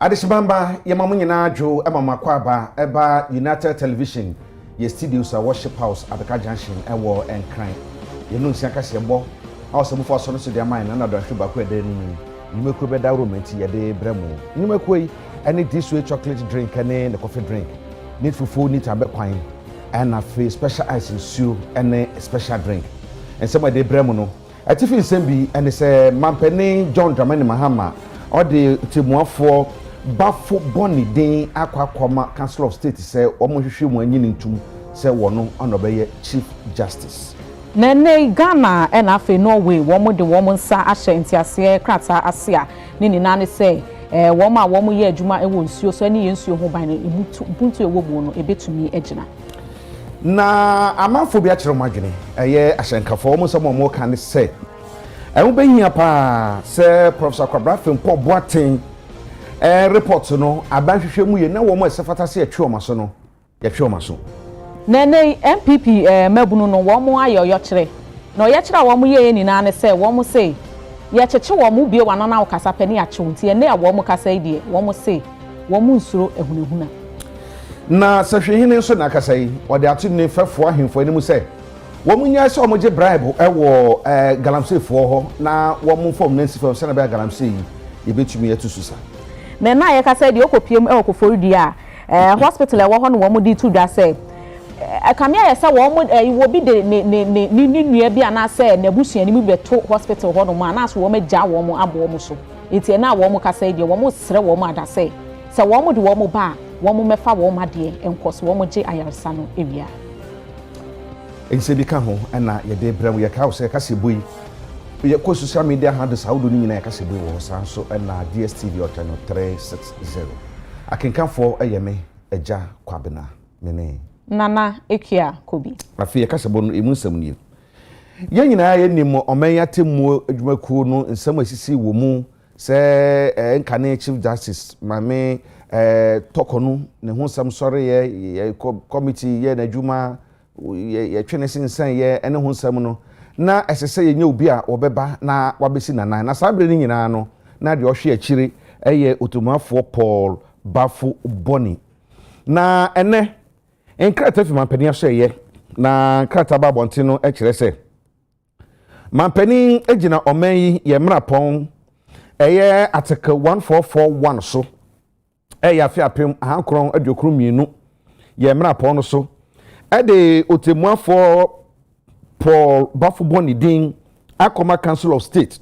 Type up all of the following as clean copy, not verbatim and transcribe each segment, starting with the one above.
Adishibamba yamamu nyina adwo emama kwaba eba United Television ye studios a worship house Abeka Junction ewo enkran yenu nsia kase bo awso fo so no so dia man na do hwe ba kwa de ni nimekwe be da romanti ye de bremo nimekwe any this way chocolate drink and the coffee drink need fufu need abe kwan and a free special ice soup and special drink and some of the bremo no atifi nsembi and say mampeni John Dramani Mahama or the timuafo Bafo Bonnie Day Aquacoma Council of State say Omoshi Mwanyin to say one on obey Chief Justice. Nene Ghana and Afe Norway, one the woman sa Asha in Tiasia, Krata Asia, Nini Nani say, Woma woman ye Juma e won so any insu home by Ubuntu woman a bit to me ejina. Na amaphobia chiromagini, a year Ashanka for almost some more can say. I will be here pa say Professor Kwabrafin Pop Boating. Report no abanhwehwe mu ye na wo mo esefata se atwe omaso no ye twe omaso nene MPP mabunu no wo mo ayoyo kire no ye kire wo mo ye ni na ne se wo mo se ye cheche wo mo bie wana na wo kasa pani ache nti ye ne ya wo mo kasa idie wo mo se wo mo nsuro ehunehuna na sahwehine so na kasa yi wo de atu ne fefo ahemfo ni mu se wo mo nya se wo mo je bribe ewo galamsey-fo ho na wo mo fom nansi fo se na be galamsey yi ye betumi yetususa na ye ka say de okopiem e okoforudi a hospital e wo ho no wo mo di tu da say akamia ye say wo mo wo bi de ni nua bi ana say na busuani mi beto hospital ho no ma na so wo magya wo mo abo mo so enti na wo mo ka say de wo mo sere wo mo ada say wo mo de wo mo ba wo mo mefa wo ma de enkoso wo mo je ayarsa no ewia ense bi ka ho na ye de bram ye ka wo say ka se boyi ye ko social media handles how do ni na yakase be wo san so na DSTV channel 360 akenkan for eyeme eja kwabena mene nana ekia kobi afi yakase bo no emu nsam ni ye nyina ye nimo omenya temu adwumaku no nsam asisi wo mu se nkane Chief Justice mame tokonu ne ho nsam sore ye committee ye na adwuma ye twene sensan ye ene ho nsam no na esese ye nya obi a obeba na wabesi na sabre ni nyina no na de ohwe akire eye otomafo Paul Bafo Bonnie na ene enkrata fi mampani aso ye na krata ba bonte no ekire se mampani egina oman yi ye mrapon eye article 1441 so eye afi apem ahankron adwokru mienu ye mrapon no so ede otomafo Paul Bafo Bonnie din Akoma Council of State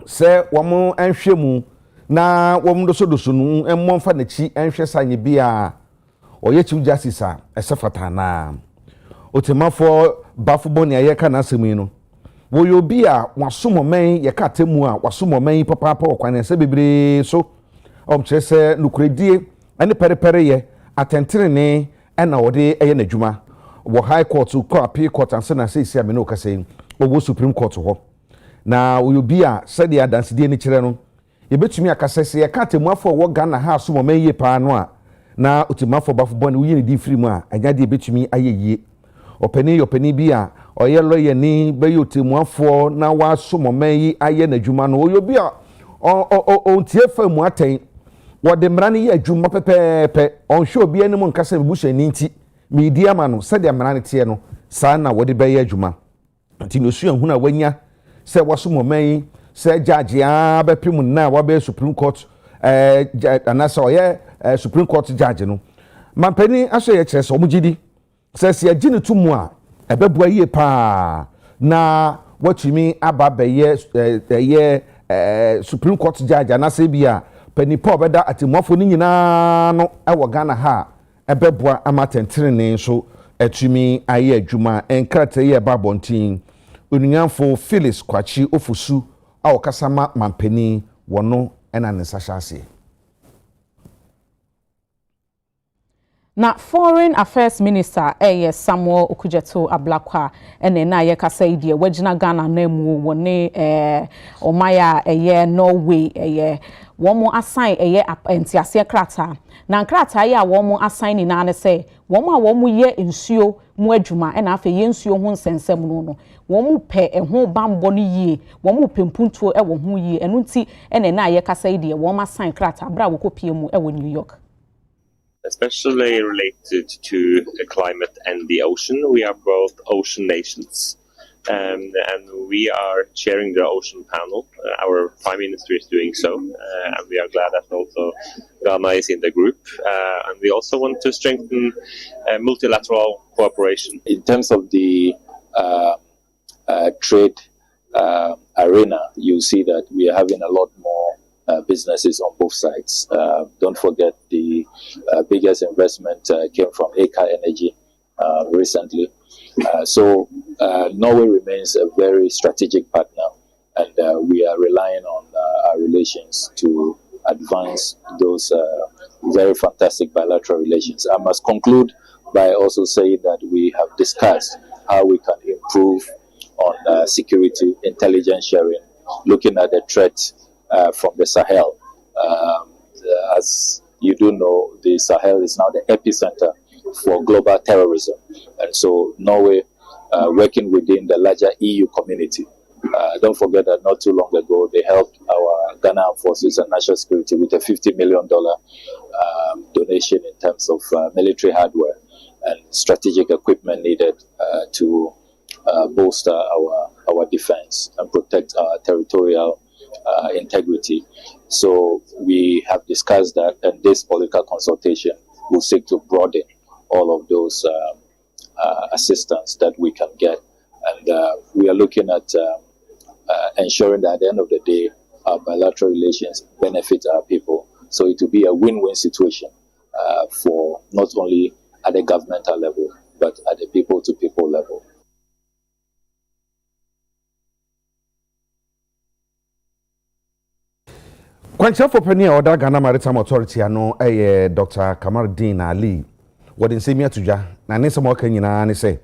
say womo enhwemu na womo doso nu emmomfa na chi enhwe sanye bia oye Chief Justice a esefata na otemafo Bafo Bonnie ayeka na asemi no wo yo bia wasomoman ye ka temu a wasomoman papa okwan se bebre so omche se nukuredie ene perepere ye atentere ne ena wode eye nadwuma wo high court ko appeal court ansa na say me no kase wo supreme court ho na wo bi a sade adanse die ni kire no ye betumi akasese ye ka temuafo wo Ghana ha so moman ye pa no a na otimafo Bafo Bonnie wo yi ni di free mu a anya de betumi ayeyie opani bi a oye lawyer ni be yo temuafo na wa so moman yi aye na dwuma no wo bi a ontie fa mu aten wo de mra ni ye adwuma pepepe on show bi eni mu nkasa bibusha ni nti media manu said amana tie no sa na wode be adwuma nti no su ehuna wanya se waso moman se judge a be pim na wa be Supreme Court anasa oye Supreme Court judge no mampani aso ye kire so omugidi se agine tumu a ebebua yie pa na watumi aba be ye Supreme Court judge anasa bia pani pa obeda atimofo ni nyina no ewo Ghana ha ebebua amatentrene so atumi aye adwuma enkrata ye babontin onuanfo Phyllis Kwachi ofusu a okasama mampani wono ena nsashase na Foreign Affairs Minister Samuel Okudzeto Ablakwa ene na ye kasa idie wagina Ghana na mu woni omaya Norway womo assign entiase krata na krata ya womo assign ni na ne se womo a womo ye nsuo mu adwuma e na afa yensuo ho nsensem no wo mu pe ho bambo no yie wo mu pempuntuo e wo ho yie eno nti ene na ye kasa ide wo ma sign krata bra wo kopie mu e wo New York. Especially related to the climate and the ocean. We are both ocean nations. And we are chairing the ocean panel. Our Prime Minister is doing so, and we are glad that also Ghana is in the group. And we also want to strengthen multilateral cooperation. In terms of the trade arena, you see that we are having a lot more businesses on both sides. Don't forget the biggest investment came from Eka Energy recently. So Norway remains a very strategic partner, and we are relying on our relations to advance those very fantastic bilateral relations. I must conclude by also saying that we have discussed how we can improve on security, intelligence sharing, looking at the threat from the Sahel. As you do know, the Sahel is now the epicenter for global terrorism. And so Norway, working within the larger EU community, don't forget that not too long ago, they helped our Ghana Armed Forces and National Security with a $50 million donation in terms of military hardware and strategic equipment needed to bolster our defense and protect our territorial integrity. So we have discussed that, and this political consultation will seek to broaden all of those assistance that we can get. And we are looking at ensuring that at the end of the day, our bilateral relations benefit our people. So it will be a win-win situation for not only at the governmental level, but at the people-to-people level. Kwancha for Penny or Ghana Maritime Authority, I know Dr. Kamaldeen Ali. What in Semia Tuja, and some more can you say?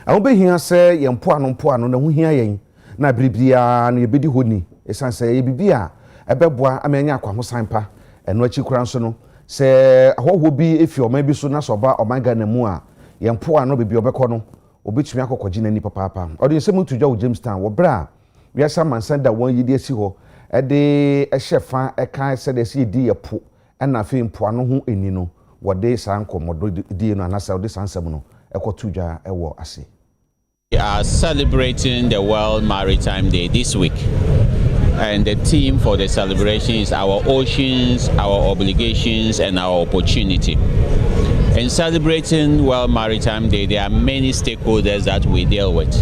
I will be here, say, young Puano, no, here, yen, na Bribia, and your biddy hoodney, as I say, Bibia, a bebois, a mania quamosampa, and what you cransono. Say, what would be if you maybe sooner so bar or my Ghana Mua, young Puano be Obecono, or bitch me a cocogin any papa, or the same to Joe Jamestown, or bra. We are some man send that one ye dear siho, a day a chef, a kind said a sea dear po, and I feel Puano who in you know. What they sang come or do no answer this answer no ekotuja ewo ase. We are celebrating the World Maritime Day this week, and the theme for the celebration is our oceans, our obligations, and our opportunity. In celebrating World Maritime Day, there are many stakeholders that we deal with,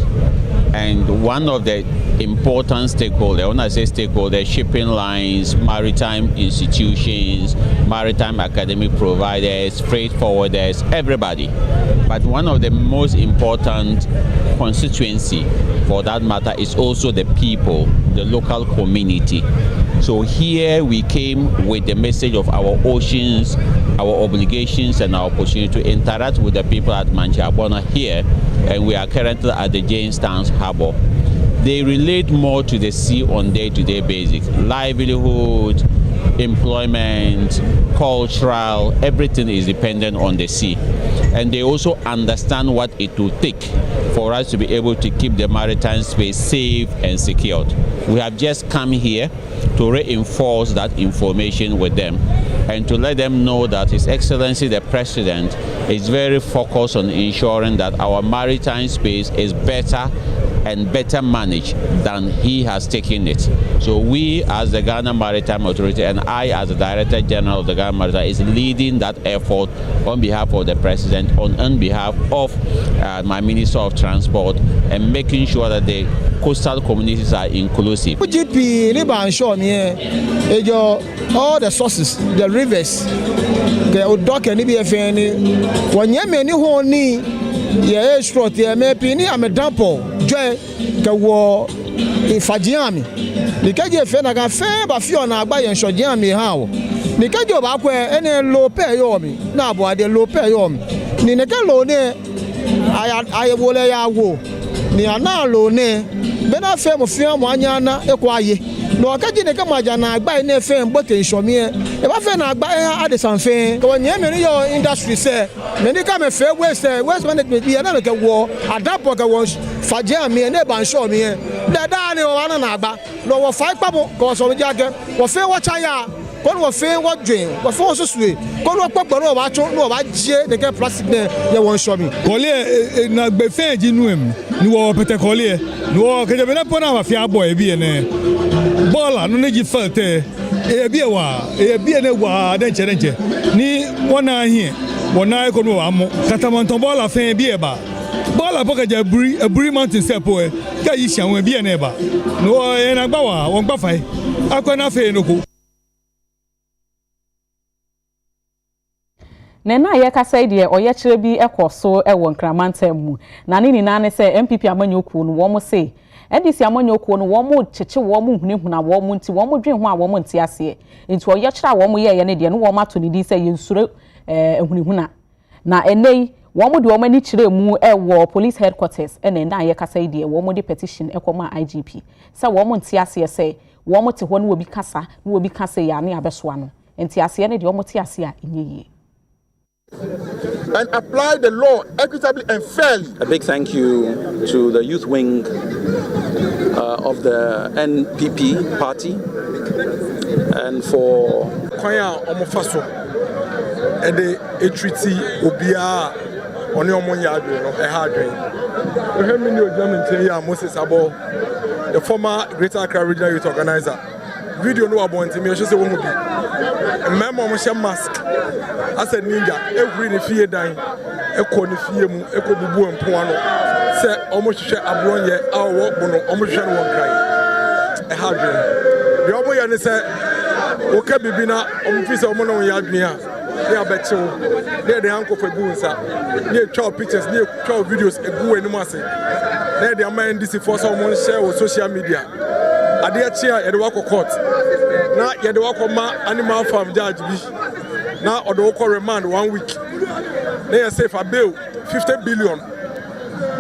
and one of the important stakeholders, when I say stakeholders, shipping lines, maritime institutions, maritime academic providers, freight forwarders, everybody. But one of the most important constituency for that matter is also the people, the local community. So here we came with the message of our oceans, our obligations, and our opportunity to interact with the people at Manchabona here, and we are currently at the Jamestown Harbour. They relate more to the sea on day-to-day basis. Livelihood, employment, cultural, everything is dependent on the sea. And they also understand what it will take for us to be able to keep the maritime space safe and secured. We have just come here to reinforce that information with them and to let them know that His Excellency the President is very focused on ensuring that our maritime space is better and better managed than he has taken it. So we as the Ghana Maritime Authority and I as the Director General of the Ghana Maritime is leading that effort on behalf of the President, on behalf of my Minister of Transport, and making sure that the coastal communities are inclusive. All the sources, the rivers, the dock and EBFN, when you many honey, yeah, short, yeah, maybe I'm a dampo, joy, the war in Fajiami. The Kaja Fenaga fair, but Fiona by and Shojami how. The Kaja Bakwe, any low pay yomi, now boy, the low pay yom. Ninaka lone, I will a wo, Niana lone. bena fe mo fia mo anya na ekwaye no akaji ne kama aja na agba na fe mbote nshomie e ba fe na agba ha ade sanfe ko nye me yo industry se me ni ka me fe waste management bi na me ke wo adapo ke wo faje ami na ba nsho mi da ni o na agba no wo fa ipapo ko so mi jage wo fe wo chaya kon wo fe wo dwen wo fe wo susue kon wo popo no wa cho no wa je de ke plastic ne ye won show mi kole na gbe fe ji nu em ni wo pete kole ni wo ke je be na pona ma fi abo e bi ne bola no ne ji falte e bi ne wa de nche ni wona hie wona ko no wa mo katamanton bola fe bi e ba bola poka je buri mountain step o e ka yi hia won bi ne ba no e na gba wa won gba fai akwa fe no ko Nena ye kasa ide oye kire bi ekoso ewo nkramantam mu na ne nina ne se MPP amanyokuo no wo mo se NDC amanyokuo no wo mo cheche wo mo hunahuna wo mo nti wo mo dwen ho a wo mo nti ase nti oye kire wo mo ye ne de no wo ma to ne di se yensuro hunahuna na enei wo mo de wo mani kire mu ewo police headquarters ene na ye kasa ide wo mo de petition ekoma IGP se wo mo nti ase se wo mo te ho no obi kasa no obi kasa ya ne abesoa no nti ase ne de wo mo ti ase a enye and apply the law equitably and fairly. A big thank you to the youth wing of the NPP party and for Kwaya omofaso and the treaty obia oni omo yadwe no e ha adwen. We have many German here Moses Abo, the former Greater Accra Regional Youth Organizer. Video no about me say wo mo bi. Memo mo share mask as a ninja every ne fie dan ekọ ne fie mu ekọ bubu empo ano se omo hwehwe abronye a wo bo no omo hwehwe no won kran e ha dwen de omo ye ne se wo ka bibi na omo fi se omo no ya dwen a ne abechewo ne de hanko fa bu nsa ne twa pictures ne twa videos egu enu ase ne de ama NDC force omo share wo social media ade achi a ye de wako court na ye de wako ma animal farm judge bi na odo ko remand 1 week na ye say for bail 50 billion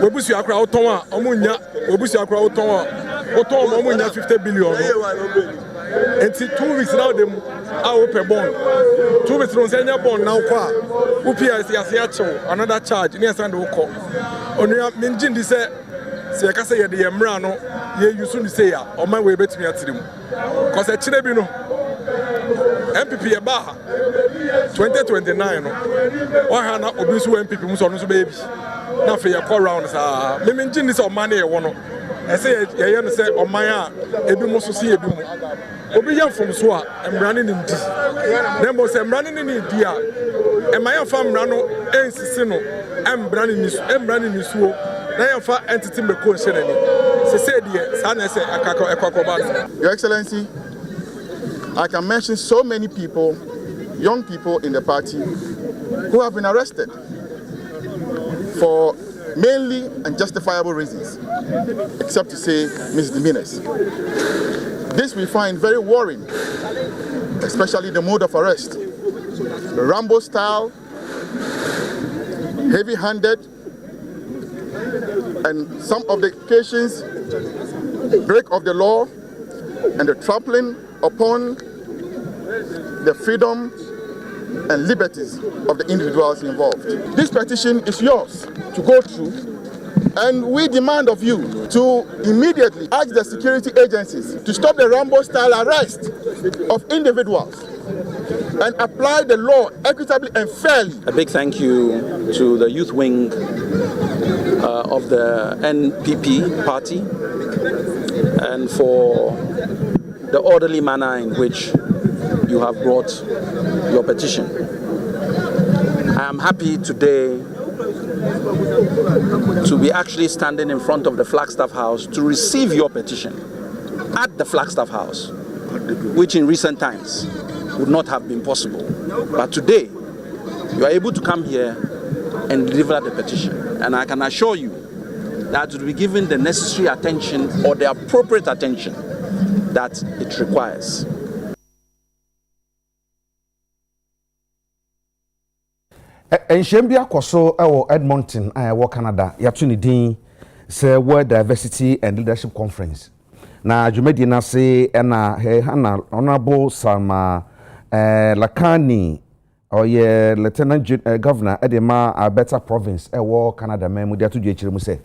webusu akra oton a omunya webusu akra oton a oton omunya 50 billion enti 2 weeks now dem a open bond 2 weeks no senya bond now kwa UPS yase achew another charge na send wo ko onua menjin di se ye ka say ye de ye mra no ye yusu ni say ya o man we betimi atirim cause e kire bi no MPP eba 2029 no wa ha na obi su MPP mu so no so be bi na fe ye call round sa me menjin ni say o man na ye wo no e say ye no say o man a ebi mu so see ebi mu obi yan from so a emrane ni ndi na mo say emrane ni ndi a e man yan fa mra no ensisi no emrane ni suo na yan fa entity me ko nse nani se say die sa na say akako ekwakoba. Your Excellency, I can mention so many people, young people in the party, who have been arrested for mainly unjustifiable reasons, except to say misdemeanors. This we find very worrying, especially the mode of arrest. The Rambo style, heavy-handed, and some of the occasions, break of the law and the trampling upon the freedom and liberties of the individuals involved. This petition is yours to go through, and we demand of you to immediately ask the security agencies to stop the Rambo-style arrest of individuals and apply the law equitably and fairly. A big thank you to the youth wing of the NPP party and for the orderly manner in which you have brought your petition. I am happy today to be actually standing in front of the Flagstaff House to receive your petition at the Flagstaff House, which in recent times would not have been possible. But today, you are able to come here and deliver the petition. And I can assure you that it will be given the necessary attention or the appropriate attention that it requires. Enshembia kwaso ewo Edmonton ayewo Canada yatu ni din say World Diversity and Leadership Conference. Na jumedi na se na hana honorable Salma Lakani oye Lieutenant Governor Edema Alberta Province ewo Canada memu dia to dwe chire mu se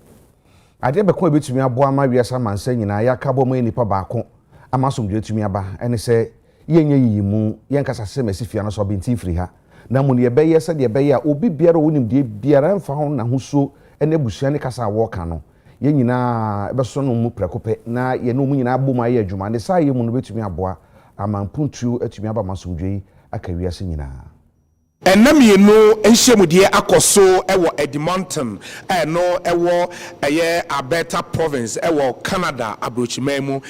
ade be ko betumi aboa ma wiasa mansa nyina ya kabo mo nipa baako amasom dwe tumi aba ene se yenye yimu yenkasa se masifia no so binti firi ha na mu ne ye beye se de beye a obi biara wonim de biara mfa ho na huso ene busua ne kasa wo ka no ye nyina beso no mu prekope na ye no mu nyina aboma ye adwuma ne sa ye mu no betumi aboa amampuntu atumi aba masom dwe aka wiase nyina. Enamienu enhyemudie akoso ewo Edmonton no ewo Alberta Province ewo Canada abrochimemu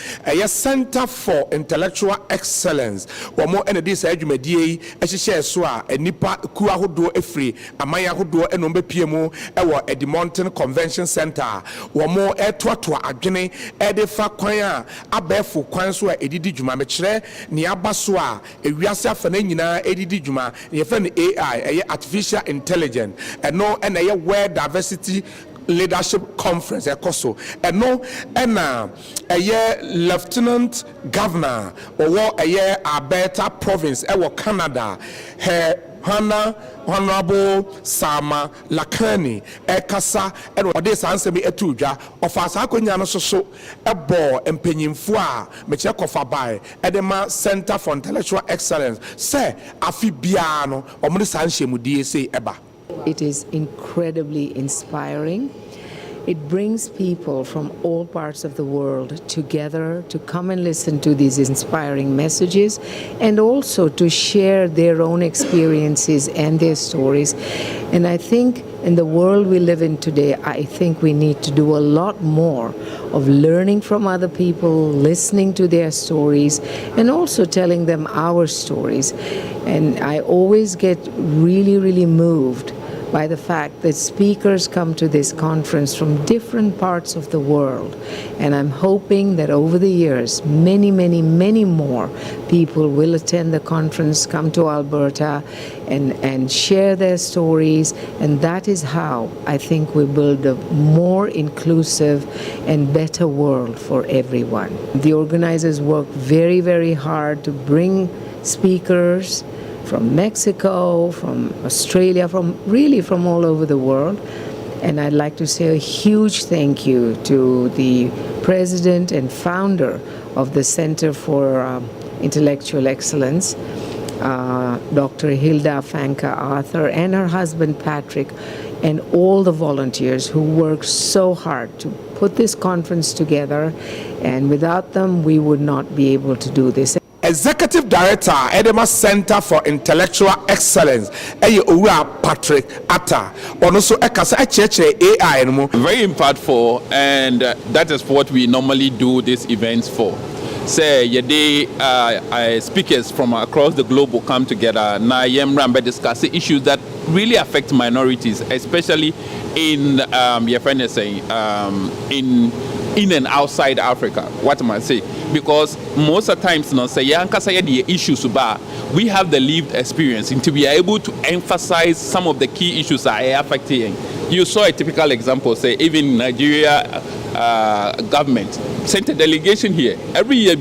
Center for Intellectual Excellence womo ene dis adwumadie ehye so a enipa ku ahodo efri amaya ahodo enombe piemu ewo Edmonton Convention Center womo etoato adwene edefa kwan a abefo kwan so a edidi dwuma mekire ne abaso a ewiase afana nyina edidi dwuma ne yefa AI, artificial intelligence, and no, and a World Diversity Leadership Conference, and no, and a Lieutenant Governor or a Alberta Province, Canada, Hana Honorable Salma Lakani Ekasa and this answer me etuja of us Hakunyano so a bo and penyimfua Mechakofabai Edema Center for Intellectual Excellence say Afibiano or Musanshe Mudi say Eba. It is incredibly inspiring. It brings people from all parts of the world together to come and listen to these inspiring messages and also to share their own experiences and their stories. And I think in the world we live in today, I think we need to do a lot more of learning from other people, listening to their stories, and also telling them our stories. And I always get really, really moved by the fact that speakers come to this conference from different parts of the world. And I'm hoping that over the years, many, many, many more people will attend the conference, come to Alberta, and share their stories. And that is how I think we build a more inclusive and better world for everyone. The organizers work very, very hard to bring speakers from Mexico, from Australia, from all over the world. And I'd like to say a huge thank you to the president and founder of the Center for Intellectual Excellence, Dr. Hilda Fanka Arthur, and her husband Patrick, and all the volunteers who work so hard to put this conference together. And without them, we would not be able to do this. Executive Director, Edema Center for Intellectual Excellence, Patrick Atta, also AI. Very impactful, and that is what we normally do these events for. Say, speakers from across the globe will come together. Now, Yemrambe discuss issues that really affect minorities, especially in in and outside Africa. What am I saying? Because most of the times, the issues we have the lived experience, and to be able to emphasize some of the key issues that are affecting. You saw a typical example, say even Nigeria government sent a delegation here every year.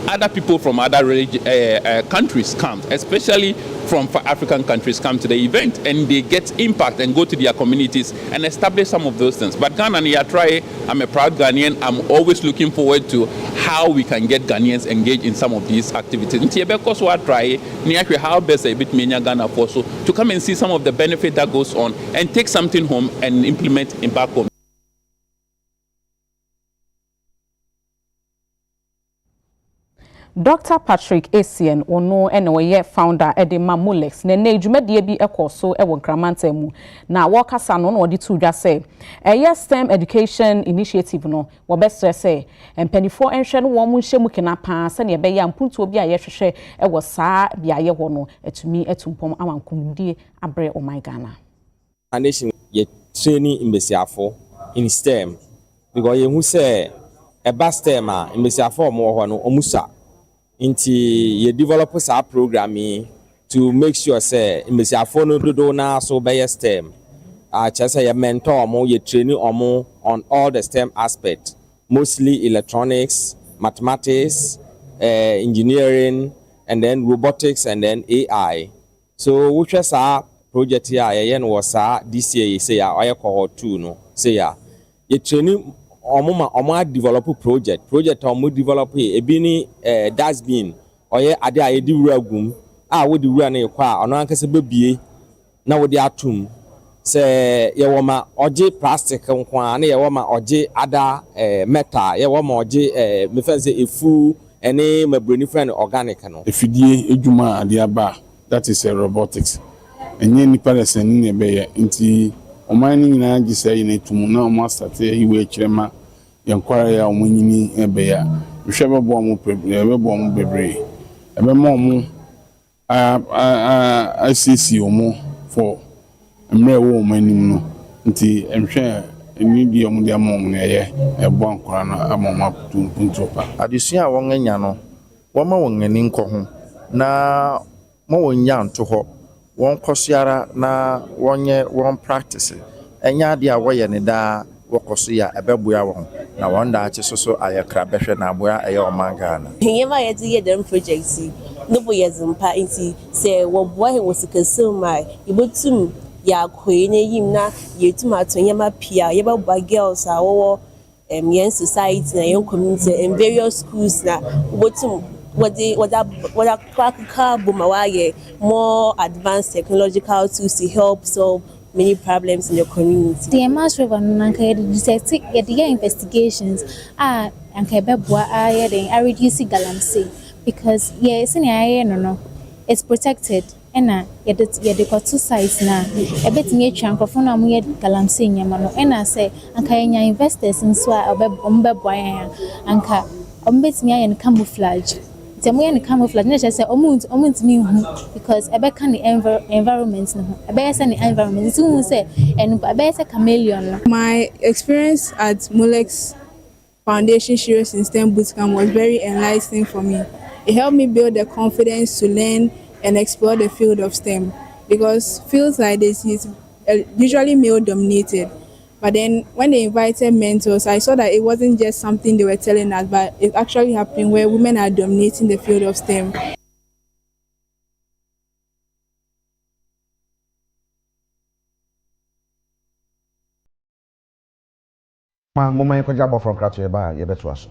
Other people from other countries come, especially from African countries, come to the event, and they get impact and go to their communities and establish some of those things. But Ghana, I'm a proud Ghanaian. I'm always looking forward to how we can get Ghanaians engaged in some of these activities. Because we try how best a bit Ghana also to come and see some of the benefit that goes on and take something home and implement in back home. Dr. Patrick Essien ono ene oye founder Edema Molex ne edwumadie bi ekoso ewo Nkramanta mu na wokasa no odi tu dwa se STEM education initiative no wo be stress empanifo enhwe no wo mu nhye mu kena pa se ne ebe ya mpuntu obi a yehwehwe ewo saa bia ye ho no etumi etumpom awankumdie abre o my Ghana nation ye training imbesiafo in STEM because ye hu se eba STEM a imbesiafo mo ho no omusa inti ye develop our programming to make sure say imbesiafo no dodo na so be STEM kyerɛ sɛ yɛ mentor ɔmo yɛ training ɔmo on all the STEM aspect, mostly electronics, mathematics, engineering, and then robotics, and then AI. So which was our project here was this year say I cohort 2 no say you training omo develop project omo develop e bi ni dustbin oye ade a yedi wura gum a wo di wura na yekwa ono ankase bebie na wo di atum se ye wo ma oje plastic nko a na ye wo ma oje ada metal ye wo ma oje me fancy efu ene mabroni friend organic no efidie edwuma ade aba that is robotics enye nipa lesson ni ebe nti oman ni nyina gise yin etum na omo start iwe kirema yankwara ya omo nyini ebe ya hwe bebo omo bebo omo bebre ebe mo omo ICC omo for mre wo omo anim no nti enhwe eni di omo dia mo na ye ebo ankwara na amoma puntopa adesua won anya no woma won ani nkɔ ho na mo won nya nto ho won kwosiara na wonye won practice enya de a woye ne da wokoso ya ebeboa won na won da ache soso ayekra behwe na aboa eye omanga na yema ye di dem projects no boye zimpa nti se wo boa he wosikasum mai ibotum ya kwe ne yim na yetum atonyema pia ye ba girls a wo yen society na yen community in various schools na ibotum what practical more advanced technological tools to help solve many problems in the community. The Mass River the investigations are and I reduce galamsey because yes no it's protected and you got 2 sides now. A bit near chunk of one galamsey yamano and I say and investors in swa and me and camouflage. The camouflage just say omunt me because I can the environment no I the environment so say and I chameleon. My experience at Molex Foundation Serious in STEM Bootcamp was very enlightening for me. It helped me build the confidence to learn and explore the field of STEM because fields like this is usually male dominated. But then when they invited mentors, I saw that it wasn't just something they were telling us, but it's actually happening where women are dominating the field of STEM. Mama yako jabo from kratu yeba yebetu aso.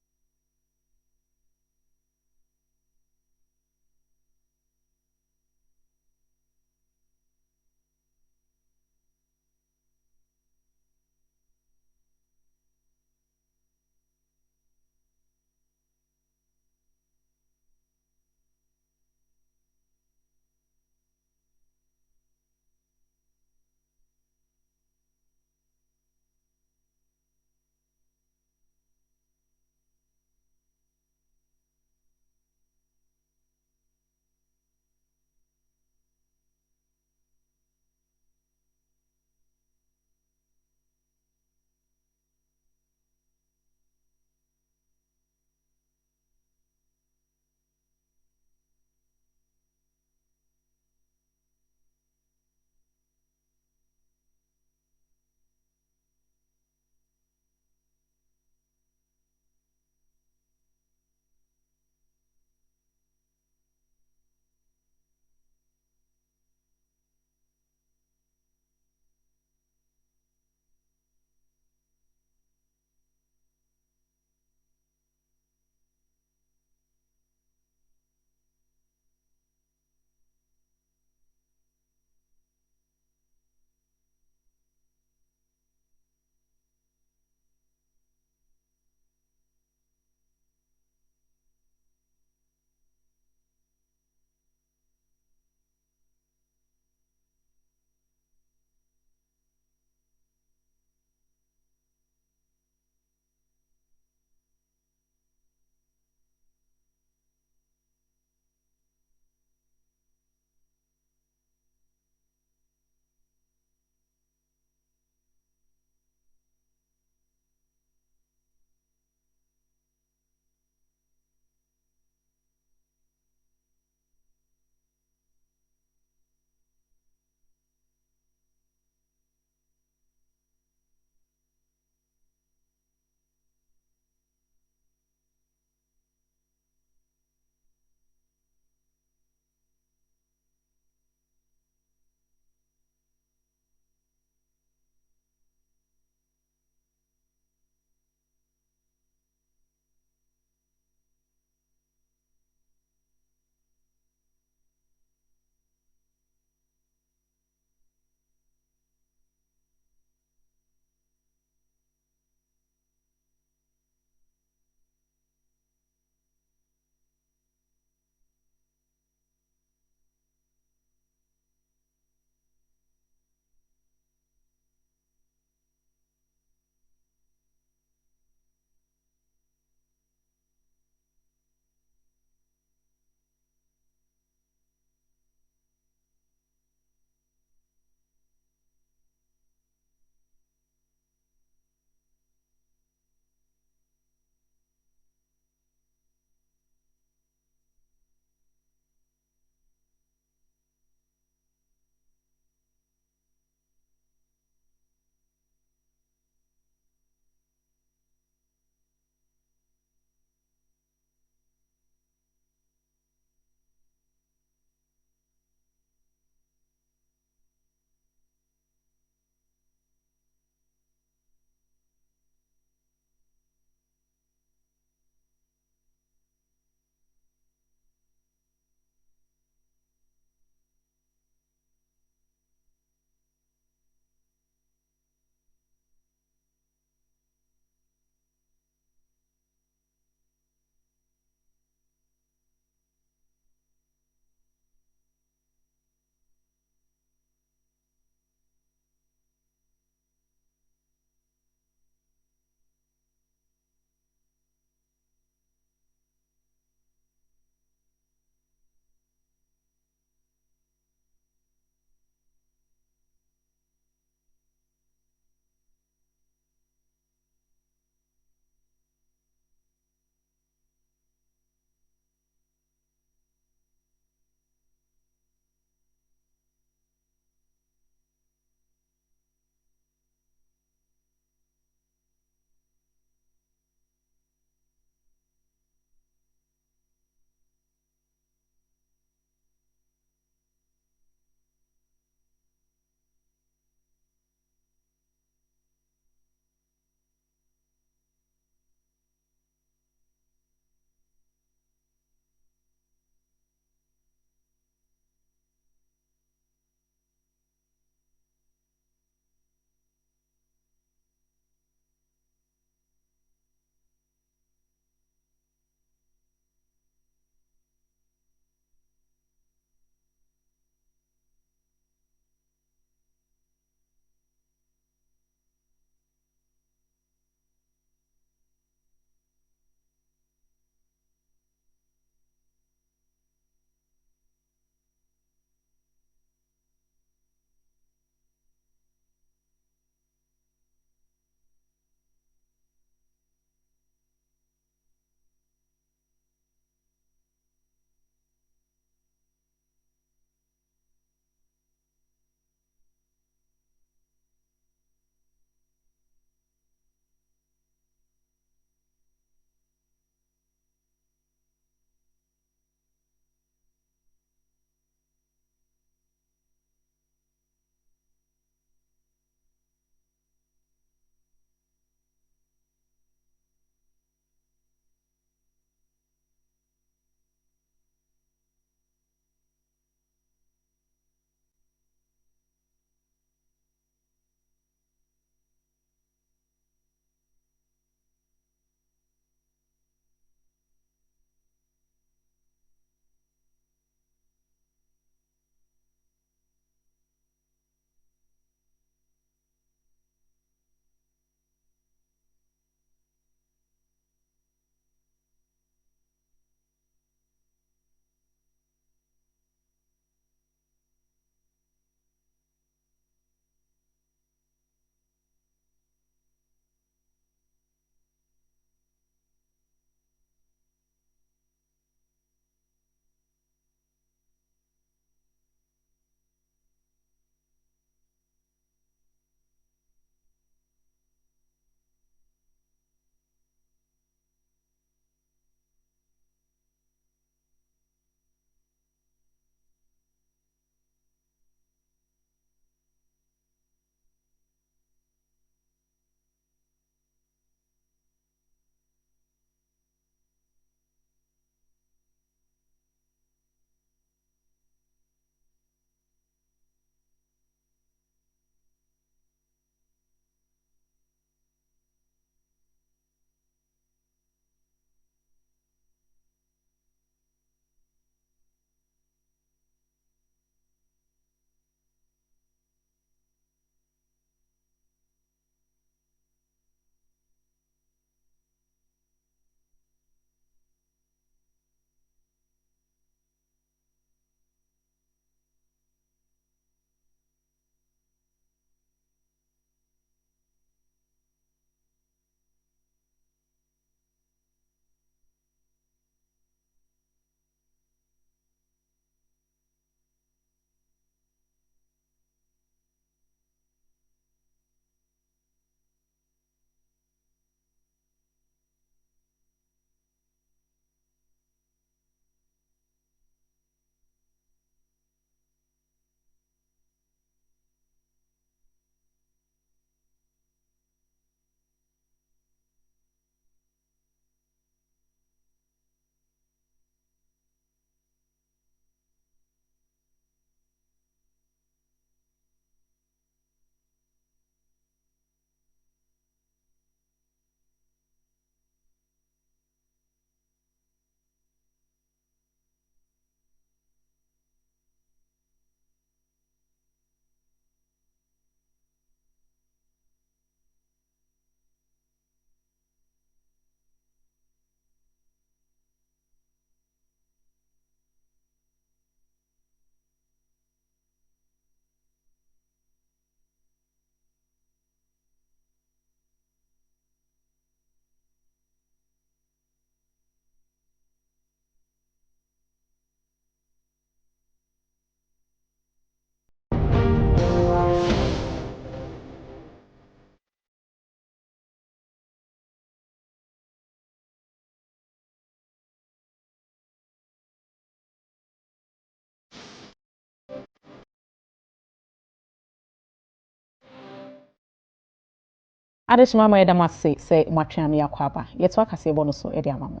Adeshima ma yedam ase se mwatwe me akwaba yeto akase bo no so ede amamo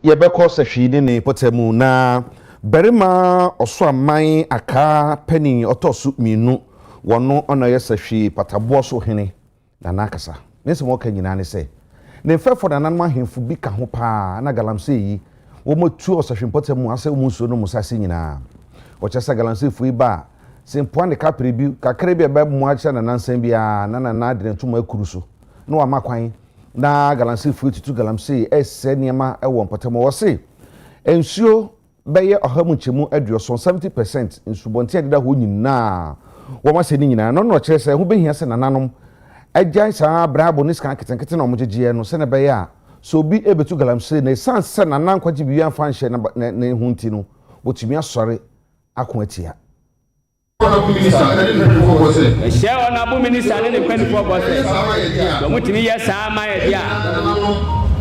ye be ko se hwide ne potemu na berima oso aman aka pani otosu minu wono ona ye se hwi patabo so hene na nakasa nese mo ka nyina ne se ne fefo na nan ahemfu bi ka ho pa na galamse yi wo motu osahwe potemu ase wo so no musase nyina wo chesa galamse fu iba simpo ne kapre bi kakre bi be mu acha na nansan bia na adre ntuma akuruso no wa makwan na galamse fu tutu galamse ese niema ewo potemu wo se ensuo beye ohamu chemu aduoso 70% nsubonti adeda ho nyina wo ma se ni nyina no kire se ho behia se nananom agyan sa brabo ne skan ketenkete na omjeje no se ne beye a so bi ebetu galamse ne sanse nanan kwaji bi yan fanhye na hunti no wotumi asore akon atia Share Nabu Minister and the 24 bosses. The Mutimi Yasa,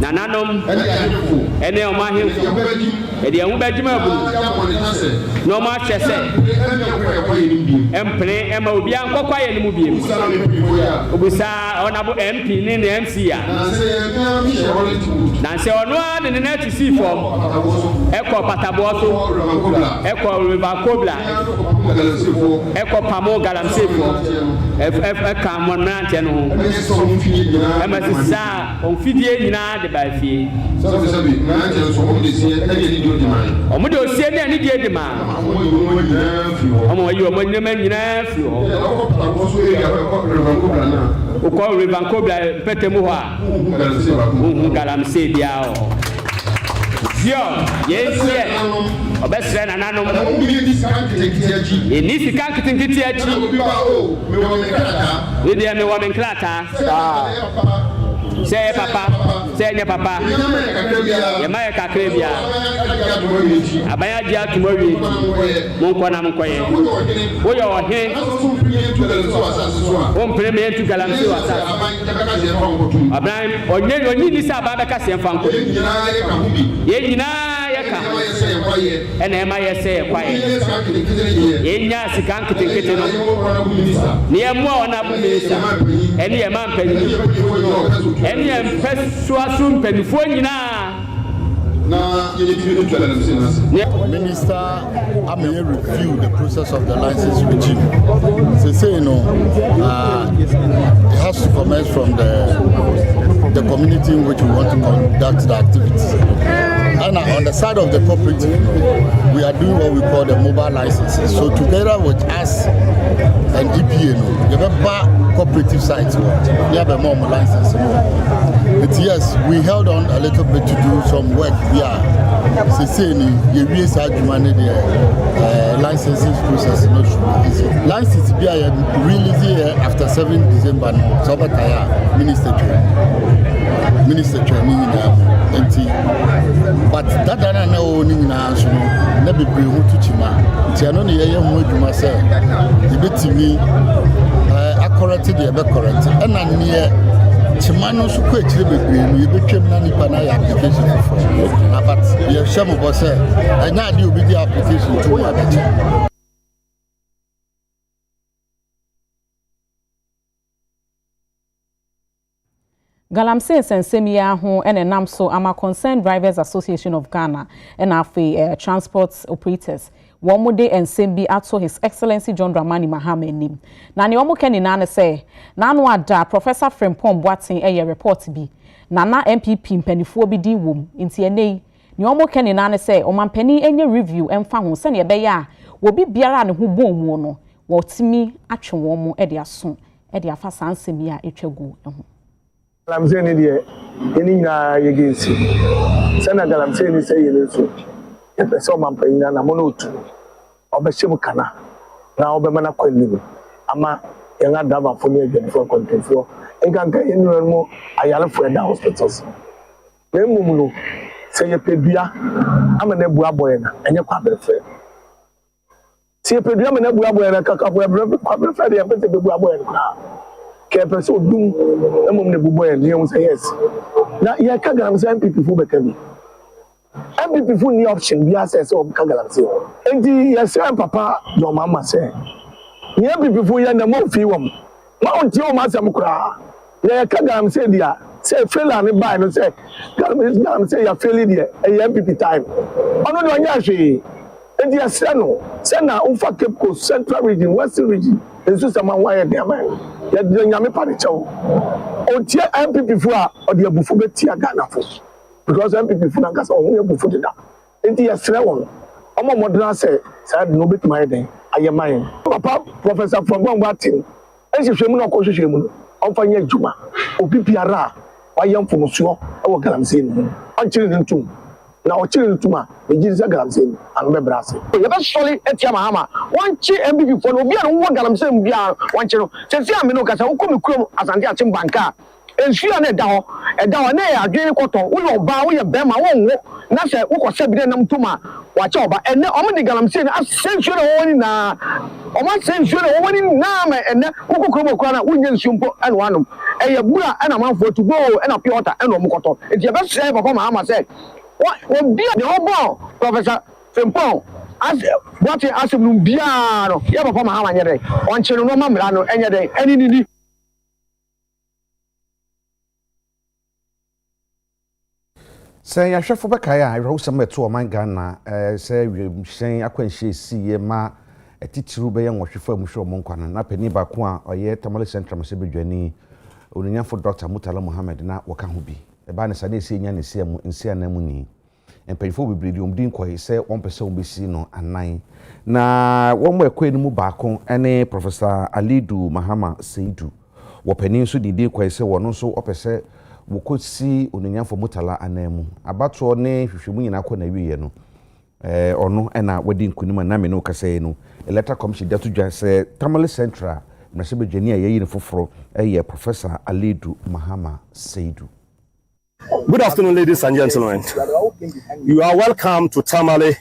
Nananum, and the Omahi, and the Umbajima, no more Chesse, and play Emma Bianco quiet movie. Ubusa, Honorable MP, in the MCA. Nancy on one in the net to see from Echo Pataboso, Echo River Cobla. Eko pamo galamse fo ka mon nante no emasa on fidie nyina de ba fie so be nante so mo de sie na de di di man o mo de o sie na ni di di man o mo yi o mo nyama nyina fi o o ko River Cobla petemu ho a galamse dia o Yo, yes, obesre na nanom. Enisi kan kitinkiti achi. We dey me woman klata. Say papa, say nya papa. Ye maye kakrebia. Abaya dia tumowi. Monko na monkoye. Wo yo he. On premier tu galamsi wasa. Abraham, onyi ni sa ba be ka se fanko. Ye nyina ye ka. Ena ma ye se kwaye. Ye nya sikan kitinkiti no. Ni emu ona bu minister. Eni ye man pani. Eni empeswasum penifo nyina. Minister, I'm here to review the process of the license regime. Say it has to commence from the community in which we want to conduct the activities. And on the side of the cooperative, we are doing what we call the mobile licenses. So together with us and EPA, we have a cooperative sites. We have a mobile license. But yes, we held on a little bit to do some work. Licensing process license be released after 7 December. So minister training but that I know never be able to chima. Tiano ni yeye mwe say the bit me corrected the correct and near Chimano so quick to be you became nani pana application for but you have some of us and now you be the application to Galamse sensemia ho ene nam so ama Concerned Drivers Association of Ghana and afi transport operators womo de ensem bi ato His Excellency John Dramani Mahama nim na ne womo kani na ne se na no ada Professor Frimpong Boaten report bi na MPP mpanifo bi di wom nti enei ne womo kani na ne se omampani enye review emfa ho se ne be ya wo bi biara ne ho bomu no wotimi atwe womo e de aso e de afa sansem ya etwagu ho Galamse ni de eni na yegensi sana galamse ni say yele so e pese o mampanyina na mono otu obehye mu kana na obemana kwani ama yenga dava fo ni adwafo kontenfo enkanka yenu mu ayalefo eda hospitals na emum no say ye pedua ama na bu aboye na enye kwa befe say ye pedua ama na bu aboye na kaka bo befe de pese bu aboye na Kepese odum emom ne bubo en ye say yes na ye ka Galamse MPP fu beka bi MPP fu ni option bi access o ka Galamse enti ye say papa no mama say ni MPP fu ye na mo fi wom ma onti o ma asem kura na ka gam say dia say fail and buy no say gam say ya fail dia e MPP time ono de onya hwe e dia se no say na umfa Cape Coast Central region Western region ensu sama wa ya dia man ya de nyame pa de chew o tie MPP fu a o de abufu betia Ghana fo because MPP fu na kasa o hu abufu de da enti ya sere won omo modern say no bit my den ayemai papa Professor Fogbon Batin ehwehwemu na ko hwehwemu no onfa nya adwuma obi biara wayem fomusuo e wo galamse ni onchiri ntum na ochiri ntum a ejiri se galamse ni anu be brase ye be soli etia mahama wonchi MPP fo no obi a no wo galamse mu bia wonchi no sesi ame no kasa wo komi kurom asante achim banka ensuya na eda ho na ya adwene koto wo yo ba wo ye bema wo nwo na se wo ko se bi nam tuma wa cha oba ene omo de galamse ni asensuya na woni na omo asensuya na woni na ma ene wo kokoro kwa na wonye nsumpo ene wanom eye bura ena manfo to go ena pure water ena omo koto e dia be se papa mahama se wo bia de obo Professor Fempon as what asem no bia no ye papa mahama nyere onche no ma mra no enye de eni ni say ya hwefo bekaya I ro some to man Ghana say hyen akwanhye sie ma etitiru be ye nwhwefo amuhwe omo nkwana na pani ba ko a oye Tamale Central se bedwani onunyafo Dr. Murtala Muhammad na waka ho bi e ba ne sa na sie nya ne sie mu nsia na mu ni empanyfo bebredi omdin kwai se won pese ombesi no anan na won mo ekwe ni mu ba ko ene Professor Alidu Mahama Seidu wo pani so didi kwai se wono so opese wokosi onunyafo Murtala anemu abato ne hwehwemu nyina ko na wiye no ono ena wadi nkunima na me no kase no electoral commission datu dwa se Tamale Central na se bedwani ayeyi ne foforo Professor Alidu Mahama Seidu. Good afternoon, ladies and gentlemen. You are welcome to Tamale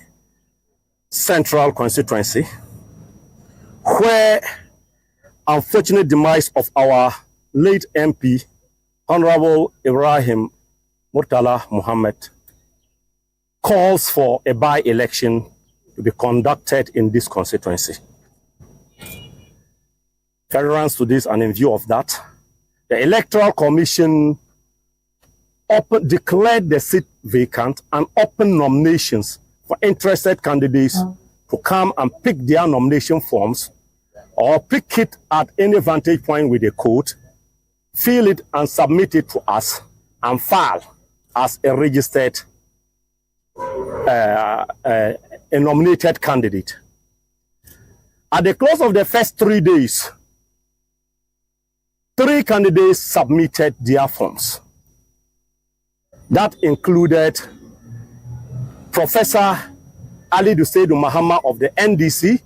Central Constituency, where unfortunate demise of our late MP, Honorable Ibrahim Murtala Muhammad, calls for a by-election to be conducted in this constituency. Furtherance to this, and in view of that, the Electoral Commission declared the seat vacant and open nominations for interested candidates to come and pick their nomination forms or pick it at any vantage point with a code, fill it and submit it to us and file as a registered a nominated candidate. At the close of the first 3 days, 3 candidates submitted their forms. That included Professor Alidu Seidu Mahama of the NDC,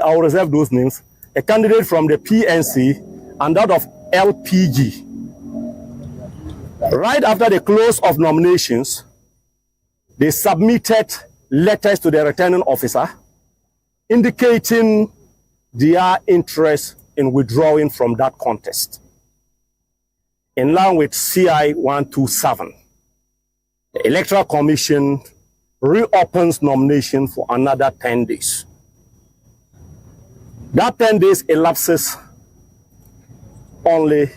I'll reserve those names, a candidate from the PNC and that of LPG. Right after the close of nominations, they submitted letters to the returning officer indicating their interest in withdrawing from that contest. In line with CI 127, the Electoral Commission reopens nomination for another 10 days. That 10 days elapses only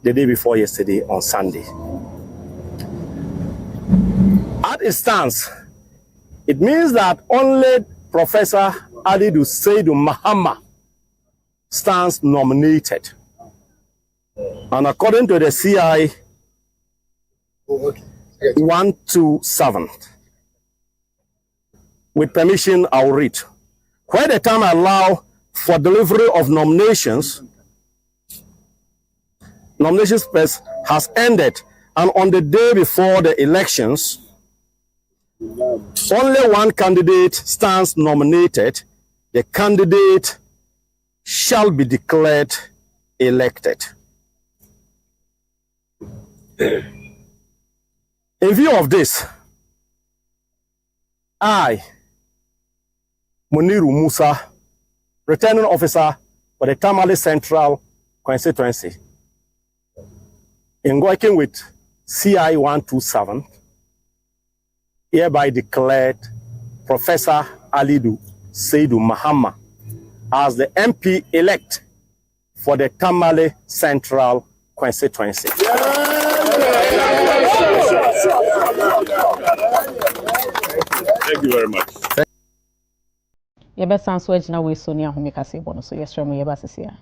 the day before yesterday on Sunday. As it stands, it means that only Professor Alidu Seidu Mahama stands nominated. And according to the CI 127, with permission, I'll read. Where the time allow for delivery of nominations space has ended, and on the day before the elections, only one candidate stands nominated. The candidate shall be declared elected. In view of this, I, Muniru Musa, returning officer for the Tamale Central Constituency, in working with CI 127, hereby declared Professor Alidu Seydou Mahama as the MP-elect for the Tamale Central Constituency. Thank you very much. Yebe sanso ejina we so ni ahome kase bo no so yesre mo yeba sese a.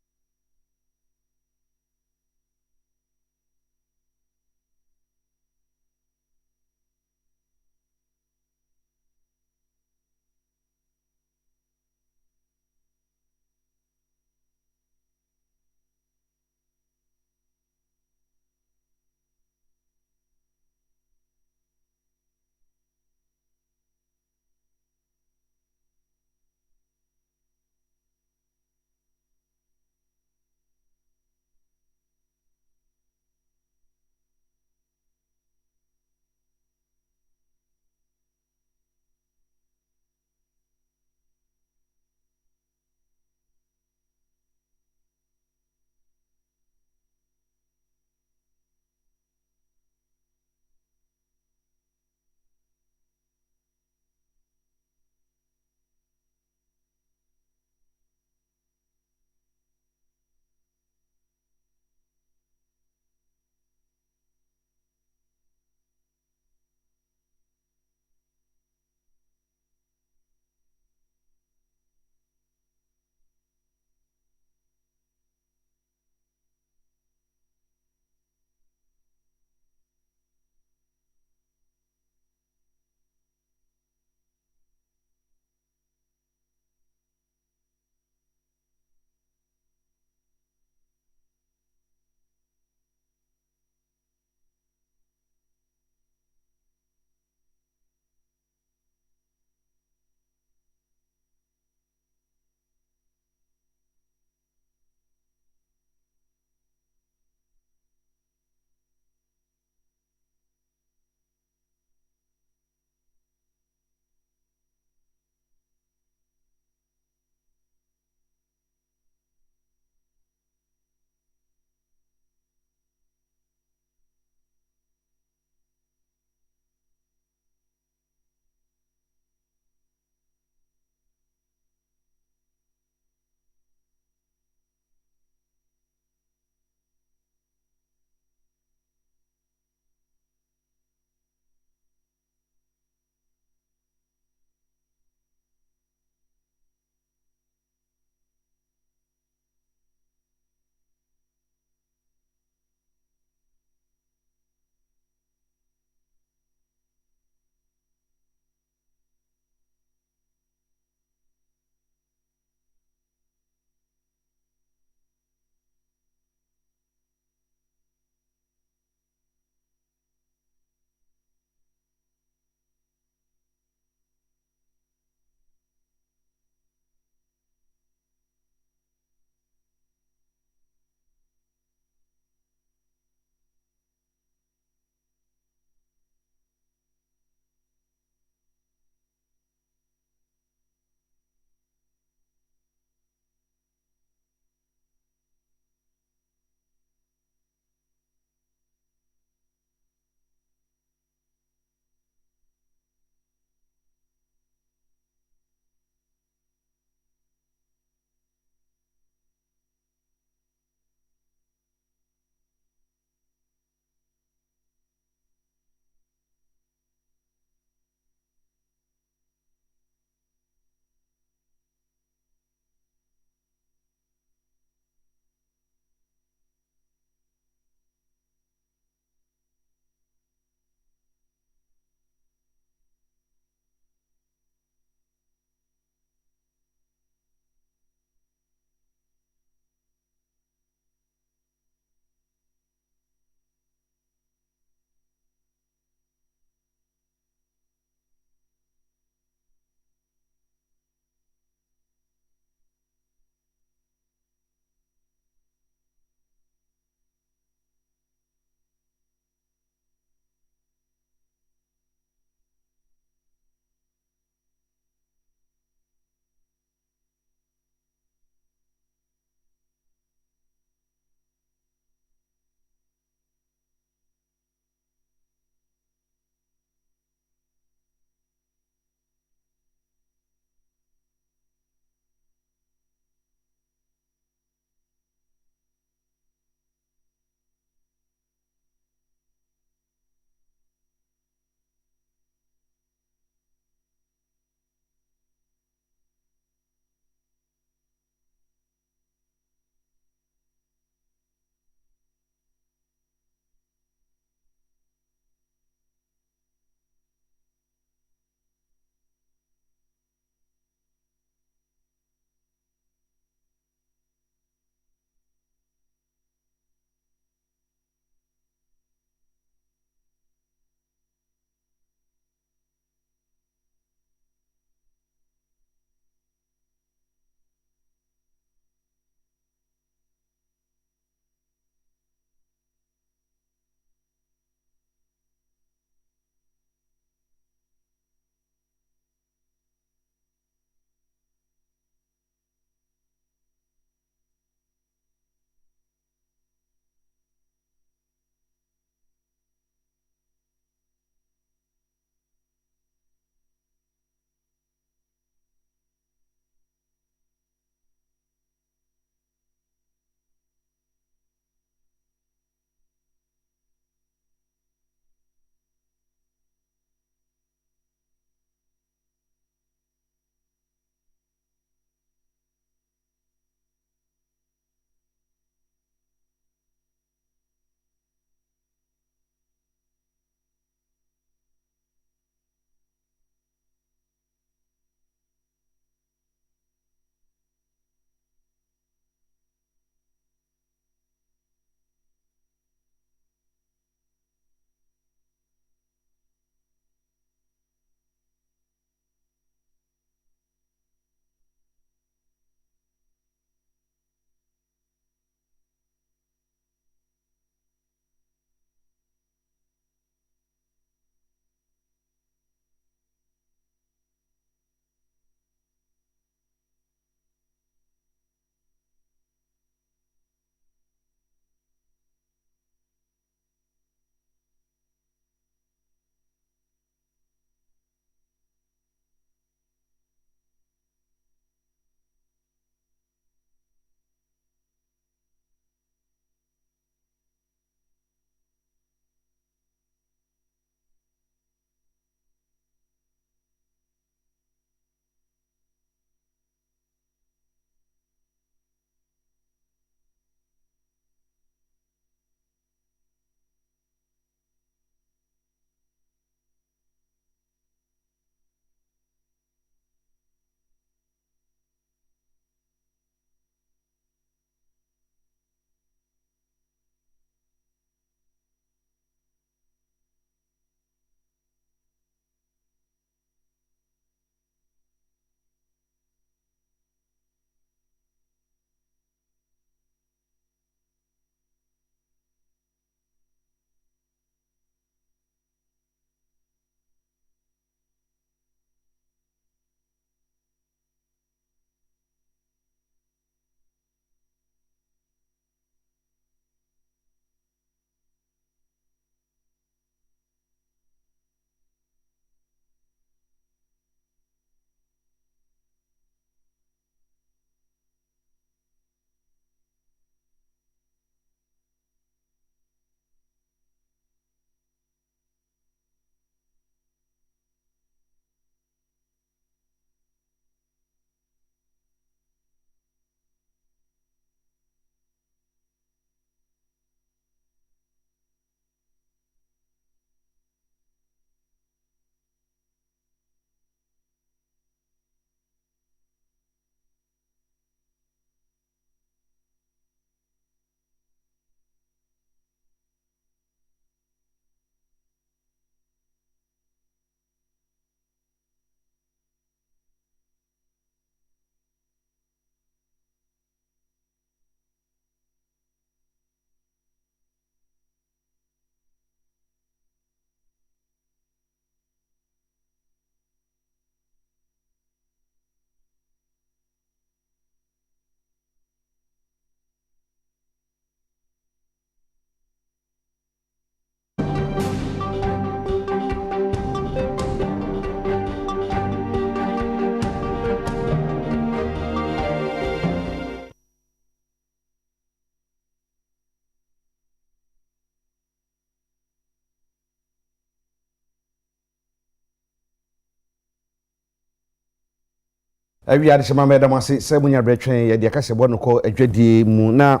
Awi ade shema medam ase se munya bretwen ye de ka se bo no ko adwadie mu na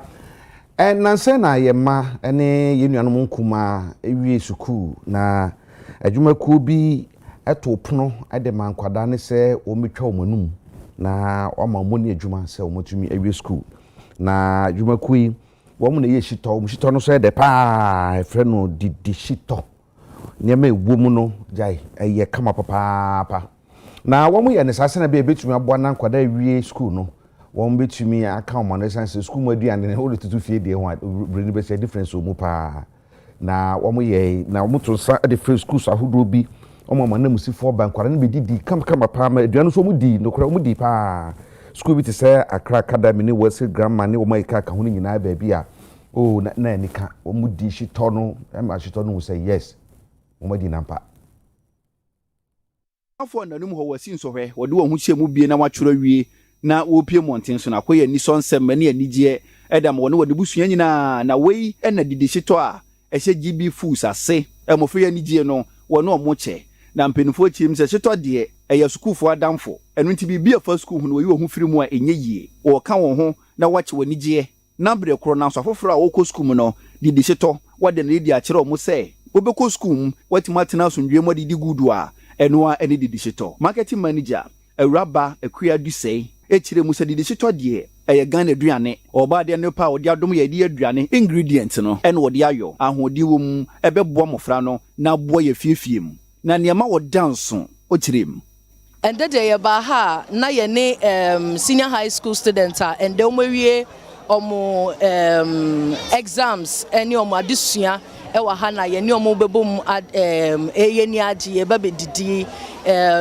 nanse na ye ma ene ye nuanom nkuma ewie suku na adwumaku bi eto pono ade man kwada ne se o metwa omanum na o ma mo ne adwuma se o motumi ewie suku na adwumaku yi wo mo ne ye shito no so de pa efre no didi shito nyema ewo mu no jai eye kama papa na wo mo ye ne sase na be betumi aboa na kwada ewie suku no won betumi aka omano sense school mu aduane ne ho tutu fie de ho bring be say difference o mu pa na wo mo ye na wo to sa de free schools ahodo bi o mo na musifo bankwara ne be didi kama pa ma aduane so mu di no kora mu di pa school bi te say Accra Academy ne West Grammar ne wo mai ka ho ne nyina ba bi a o na nika wo mu di shito no ma shito no say yes wo mo di nampa afọ nanum ho wasi nsohwe wode wo hu hye mu bie na watworo wie na wopie monten so na koye ni so nsem ne anigye edam wone wode busua nyina na wei na didi shito a ehye GB foods ase emofo ya anigye no wone omoche na mpenufo chim se shito de eye sukufo adamfo eno nti bibia fa sukuu hu no yi wo hu firi mu a enye yie wo ka wo ho na wache wanigye na bre kro na so afoforo a wo ko sukuu mu no didi shito wode na di a kire omo se obeko sukuu mu watima tena so ndwe mo didi gudu a eno a ene didi shito marketing manager Awuraba akua dusei echire musa didi shito de eye Ghana aduane oba de ne pa odi adom ye de aduane ingredient no ene odi ayo ahodi wo mu ebebo mofra no na bo ye fiefie mu na niema wo danso o chirem ende de ye ba ha na ye ne senior high school students ende o mawie omo exams ene omo adesua ewa ha na ye ne omo bebom eye ni age ye ba bedidi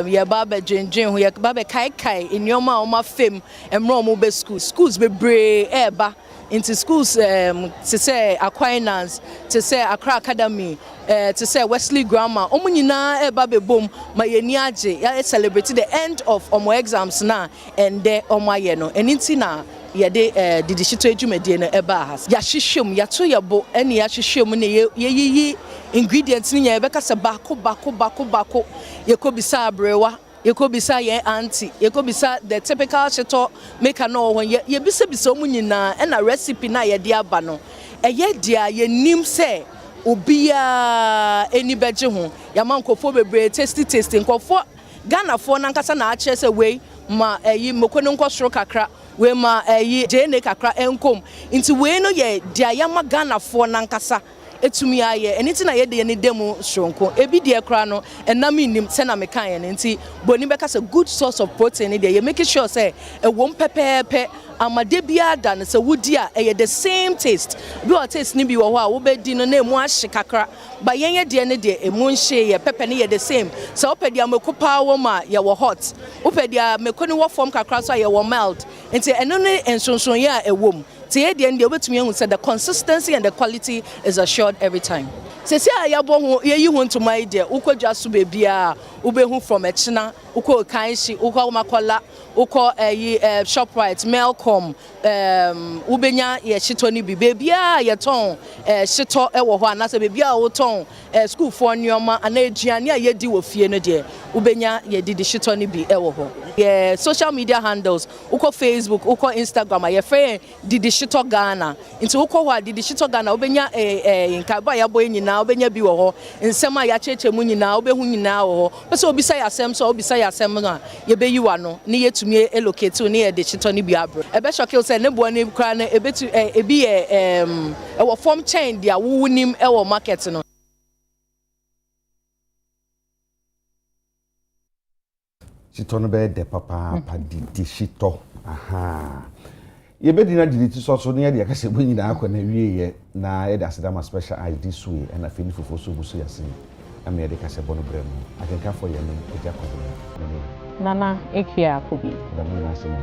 ye ba be dwendwen ho ye ba be kai enioma o ma fem emro omo be schools be bre eba into schools to say Aquinas to say Accra Academy to say Wesley Grammar omo nyina eba be bom ma ye ni age ya celebrate the end of omo exams na ende omo aye no eninti na yede didi shito edwumade no eba has ya hwehwem ya to yebo ene ya hwehwem ne ye ingredients ni ya beka se bako yekobisa abrewa yekobisa ye auntie yekobisa the typical shito maker no when ye bisa omu nyina ena recipe na ye de aba no eye dia ye nim se obia eni beje ho ya mankofo bebre tasty nkofo Ghana fo na nkasa na ache se we ma eyi mokono nkosoro kakra we ma eyi jene kakra enkom nti we no ye dia ya ma Ghana fo na nkasa etumi aye eniti na ye de ne demu shronko ebi de kra no enam nim se na mekan ye nti boni beka se good source of protein de ye make sure say e wom pepepe amade bia da ne se wudi a e the same taste bi o taste ni bi wo ho a wo be di no na emu ahye kakra ba yenye de ne de emu nhye ye pepe ne ye the same so opedi amekopa wo ma ye wo hot opedi amekoni wo form kakra so ye wo melt nti eno ne ensonson ye a ewom the consistency and the quality is assured every time. Sesi ayabo ho ye yi ho ntoma ide ukwadwa so bebia ubehu from echina uko kanshi uko makola uko Shoprite Melcom ubenya ye shito ni bebia ye ton shito ewo ho anase bebia wo ton school for nyoma ana aduane a ye di wo fie no de ubenya ye didi shito ni bi ewo ho ye social media handles uko Facebook uko Instagram ye free didi shito Ghana into uko wa didi shito Ghana ubenya nkaba ya boy nyina obenya bi wo ho nsema ya cheche mu nyina obehu nyina wo ho pese obisa ya asem so obisa ya asem no ye be yiwa no ne yetumi elocate ne ye de chito ne bi abro ebe shokel say ne bo ne kra na ebetu ebi ye wo form chain dia wo nim e wo market no chito no be de papa di chito aha ye be dina didi so ne ye de akase bo nyina akọ na wie ye na ye da sedama special ID suwe na fini fofo so busu yase am ye de kase bo no brem akenka for ye no eja ko Nana Ekia Kubi. Da mo na se mo